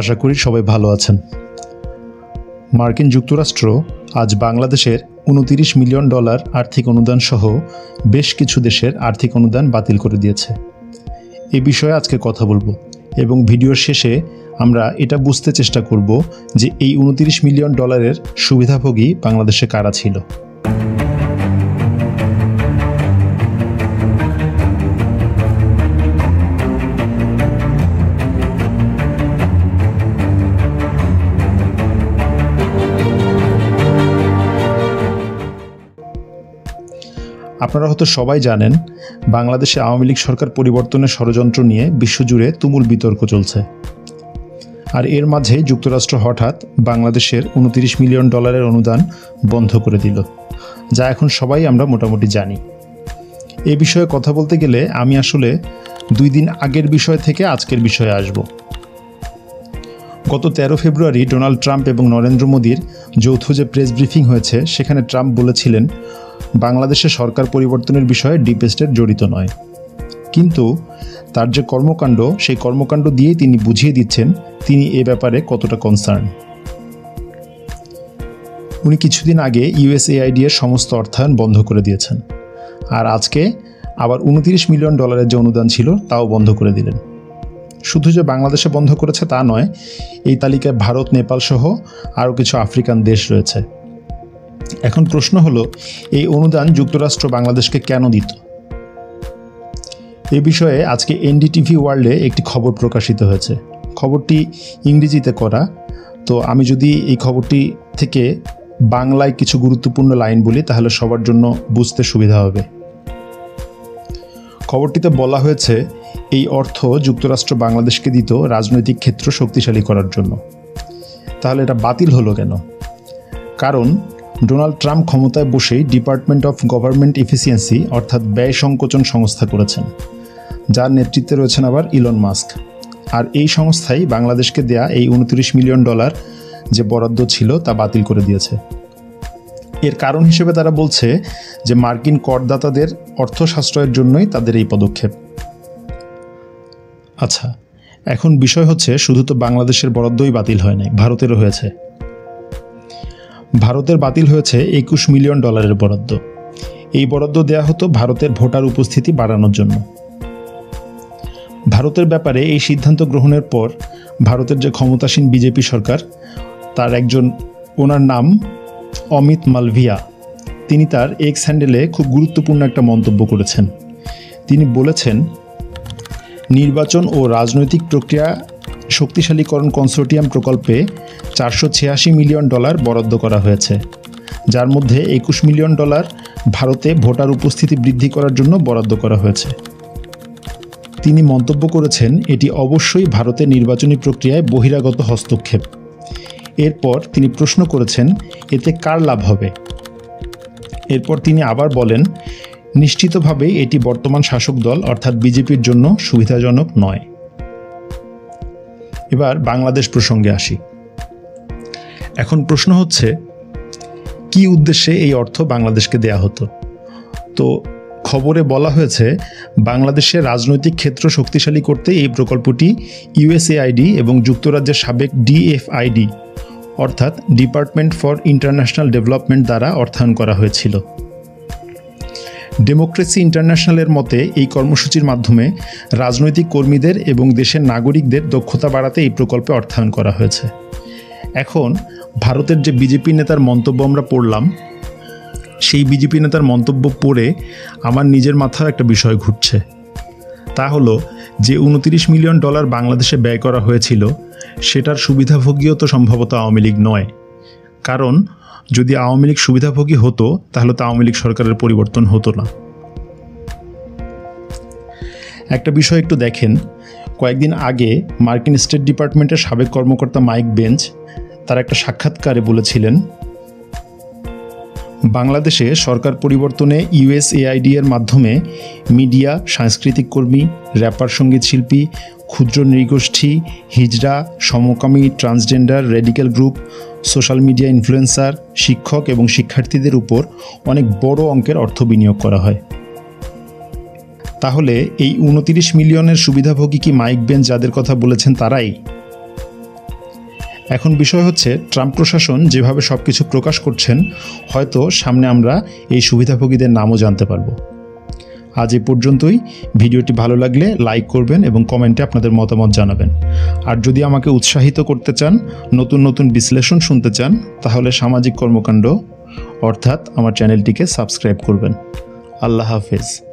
আশা করি সবাই ভালো আছেন। মার্কিন যুক্তরাষ্ট্র আজ বাংলাদেশের $29 মিলিয়ন আর্থিক অনুদান সহ বেশ কিছু দেশের আর্থিক অনুদান বাতিল করে দিয়েছে। এ বিষয়ে আজকে কথা বলবো এবং ভিডিওর শেষে আমরা এটা বুঝতে চেষ্টা করব যে এই $29 মিলিয়ন সুবিধাভোগী বাংলাদেশে কারা ছিল। আপনারা হয়তো সবাই জানেন, বাংলাদেশে আওয়ামী লীগ সরকার পরিবর্তনের ষড়যন্ত্র নিয়ে বিশ্বজুড়ে তুমুল বিতর্ক চলছে। আর এর মাঝে যুক্তরাষ্ট্র হঠাৎ বাংলাদেশের $29 মিলিয়ন অনুদান বন্ধ করে দিল, যা এখন সবাই আমরা মোটামুটি জানি। এ বিষয়ে কথা বলতে গেলে আমি আসলে 2 দিন আগের বিষয় থেকে আজকের বিষয়ে আসব। গত 13 ফেব্রুয়ারি ডোনাল্ড ট্রাম্প এবং নরেন্দ্র মোদীর যৌথ যে প্রেস ব্রিফিং হয়েছে, সেখানে ট্রাম্প বলেছিলেন বাংলাদেশে সরকার পরিবর্তনের বিষয়ে ডিপ স্টেট জড়িত নয়, কিন্তু তার যে কর্মকাণ্ড, সেই কর্মকাণ্ড দিয়েই তিনি বুঝিয়ে দিচ্ছেন তিনি এ ব্যাপারে কতটা কনসার্ন। উনি কিছুদিন আগে USAID এর সমস্ত অর্থায়ন বন্ধ করে দিয়েছেন, আর আজকে আবার $29 মিলিয়ন যে অনুদান ছিল তাও বন্ধ করে দিলেন। শুধু যে বাংলাদেশে বন্ধ করেছে তা নয়, এই তালিকায় ভারত, নেপাল সহ আরও কিছু আফ্রিকান দেশ রয়েছে। এখন প্রশ্ন হলো, এই অনুদান যুক্তরাষ্ট্র বাংলাদেশকে কেন দিত? এ বিষয়ে আজকে NDTV ওয়ার্ল্ডে একটি খবর প্রকাশিত হয়েছে। খবরটি ইংরেজিতে করা, তো আমি যদি এই খবরটি থেকে বাংলায় কিছু গুরুত্বপূর্ণ লাইন বলি তাহলে সবার জন্য বুঝতে সুবিধা হবে। খবরটিতে বলা হয়েছে, এই অর্থ যুক্তরাষ্ট্র বাংলাদেশকে দিত রাজনৈতিক ক্ষেত্র শক্তিশালী করার জন্য। তাহলে এটা বাতিল হলো কেন? কারণ ডোনাল্ড ট্রাম্প ক্ষমতায় বসেই ডিপার্টমেন্ট অফ গভর্নমেন্ট এফিসিয়েন্সি অর্থাৎ ব্যয় সংকোচন সংস্থা করেছেন, যার নেতৃত্বে রয়েছেন আবার ইলন মাস্ক। আর এই সংস্থাই বাংলাদেশকে দেয়া এই $29 মিলিয়ন যে বরাদ্দ ছিল তা বাতিল করে দিয়েছে। এর কারণ হিসেবে তারা বলছে যে মার্কিন করদাতাদের অর্থ সাশ্রয়ের জন্যই তাদের এই পদক্ষেপ। আচ্ছা, এখন বিষয় হচ্ছে, শুধু তো বাংলাদেশের বরাদ্দই বাতিল হয় নাই, ভারতেরও হয়েছে। ভারতের বাতিল হয়েছে $21 মিলিয়ন বরাদ্দ। এই বরাদ্দ দেয়া হতো ভারতের ভোটার উপস্থিতি বাড়ানোর জন্য। ভারতের ব্যাপারে এই সিদ্ধান্ত গ্রহণের পর ভারতের যে ক্ষমতাসীন বিজেপি সরকার, তার একজন, ওনার নাম অমিত মালভিয়া, তিনি তার এক্স হ্যান্ডেলে খুব গুরুত্বপূর্ণ একটা মন্তব্য করেছেন। তিনি বলেছেন, নির্বাচন ও রাজনৈতিক প্রক্রিয়া শক্তিশালীকরণ কনসোর্টিয়াম প্রকল্পে $486 মিলিয়ন বরাদ্দ করা হয়েছে, যার মধ্যে $21 মিলিয়ন ভারতে ভোটার উপস্থিতি বৃদ্ধি করার জন্য বরাদ্দ করা হয়েছে। তিনি মন্তব্য করেছেন, এটি অবশ্যই ভারতের নির্বাচনী প্রক্রিয়ায় বহিরাগত হস্তক্ষেপ। এরপর তিনি প্রশ্ন করেছেন, এতে কার লাভ হবে? এরপর তিনি আবার বলেন, নিশ্চিতভাবেই এটি বর্তমান শাসক দল অর্থাৎ বিজেপির জন্য সুবিধাজনক নয়। এবার বাংলাদেশ প্রসঙ্গে আসি। এখন প্রশ্ন হচ্ছে, কি উদ্দেশ্যে এই অর্থ বাংলাদেশকে দেয়া হতো? তো খবরে বলা হয়েছে, বাংলাদেশের রাজনৈতিক ক্ষেত্র শক্তিশালী করতে এই প্রকল্পটি USAID এবং যুক্তরাজ্যের সাবেক DFID অর্থাৎ ডিপার্টমেন্ট ফর ইন্টারন্যাশনাল ডেভেলপমেন্ট দ্বারা অর্থায়ন করা হয়েছিল। ডেমোক্রেসি ইন্টারন্যাশনালের মতে এই কর্মসূচির মাধ্যমে রাজনৈতিক কর্মীদের এবং দেশের নাগরিকদের দক্ষতা বাড়াতে এই প্রকল্পে অর্থায়ন করা হয়েছে। এখন ভারতের যে বিজেপি নেতার মন্তব্য আমরা পড়লাম, সেই বিজেপি নেতার মন্তব্য পড়ে আমার নিজের মাথায় একটা বিষয় ঘুরছে। তা হলো যে $29 মিলিয়ন বাংলাদেশে ব্যয় করা হয়েছিল, সেটার সুবিধাভোগীও তো সম্ভবত আওয়ামী লীগ নয়। কারণ যদি আওয়ামী লীগ সুবিধাভোগী হতো তাহলে তো আওয়ামী লীগ সরকারের পরিবর্তন হতো না। একটা বিষয় একটু দেখেন, কয়েকদিন আগে মার্কিন স্টেট ডিপার্টমেন্টের সাবেক কর্মকর্তা মাইক বেঞ্চ তার একটা সাক্ষাৎকারে বলেছিলেন, বাংলাদেশে সরকার পরিবর্তনে USAID এর মাধ্যমে মিডিয়া, সাংস্কৃতিক কর্মী, র্যাপার সঙ্গীত শিল্পী, ক্ষুদ্র নৃগোষ্ঠী, হিজড়া, সমকামী, transgender, radical group, social media influencer, শিক্ষক এবং শিক্ষার্থীদের উপর অনেক বড় অঙ্কের অর্থ বিনিয়োগ করা হয়। তাহলে এই 29 মিলিয়নের সুবিধাভোগী কি মাইক বেঞ্চ যাদের কথা বলেছেন তারাই? এখন বিষয় হচ্ছে ট্রাম্প প্রশাসন যেভাবে সব কিছু প্রকাশ করছেন, হয়তো সামনে আমরা এই সুবিধাভোগীদের নামও জানতে পারবো। আজ এ পর্যন্তই। ভিডিওটি ভালো লাগলে লাইক করবেন এবং কমেন্টে আপনাদের মতামত জানাবেন। আর যদি আমাকে উৎসাহিত করতে চান, নতুন নতুন বিশ্লেষণ শুনতে চান, তাহলে সামাজিক কর্মকাণ্ড অর্থাৎ আমার চ্যানেলটিকে সাবস্ক্রাইব করবেন। আল্লাহ হাফেজ।